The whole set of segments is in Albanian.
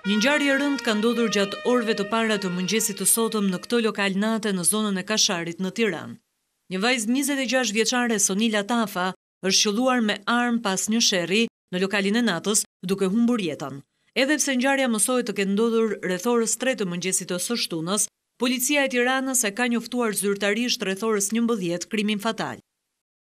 Një ngjarje e rëndë ka ndodhur gjatë orëve të para të mëngjesit të sotëm në këtë lokal nate në zonën e Kasharit në Tiranë. Një vajzë 26 vjeçare Sonila Tafa është qelluar me armë pas një sherrri në lokalin e natës duke humbur jetën. Edhe pse ngjarja mësohet të ketë ndodhur rreth orës 3 të mëngjesit të së shtunës, policia e Tiranës e ka njoftuar zyrtarisht rreth orës 11 krimin fatal.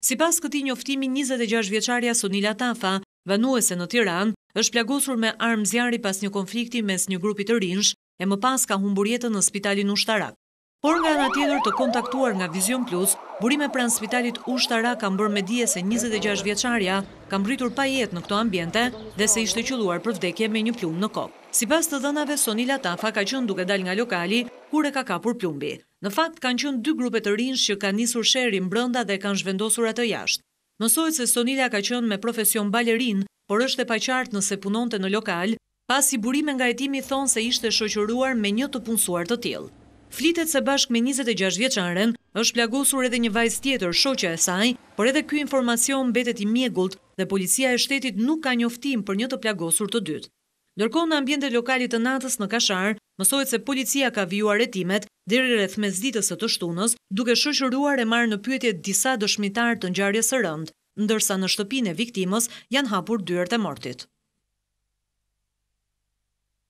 Sipas këtij njoftimi, 26 vjeçaria Sonila Tafa, banuese në Tiranë, është plagosur me armë zjarri pas një konflikti mes një grupi të rinj e më pas ka humbur jetën në spitalin ushtarak. Por nga ana tjetër, të kontaktuar nga Vision Plus, burime pranë spitalit ushtarak kanë bërë me dije se 26 vjeçaria ka mbritur pa jetë në këto ambiente dhe se ishte qelluar për vdekje me një plumb në kokë. Sipas të dhënave, Sonila Tafa ka qenë duke dalë nga lokali kur e ka kapur plumbi. Në fakt kanë qenë dy grupe të rinj që kanë nisur sherrin brenda dhe kanë zhvendosur atë jashtë. Mësohet se Sonila ka qenë me profesion balerin, por është e paqartë nëse punonte në lokal, pasi burime nga hetimi thonë se ishte shoqëruar me një të punësuar të tillë. Flitet se bashkë me 26 vjeçaren është plagosur edhe një vajzë tjetër, shoqja e saj, por edhe ky informacion mbetet i mjegullt dhe policia e shtetit nuk ka njoftim për një të plagosur të dytë. Ndërkohë, në ambientet lokale të natës në Kashar, mësohet se policia ka vijuar hetimet deri rreth mesditës së të shtunës, duke shoqëruar e marrë në pyetje disa dëshmitar të ngjarjes së rëndë, ndërsa në shtëpinë e viktimës janë hapur dyert e mortit.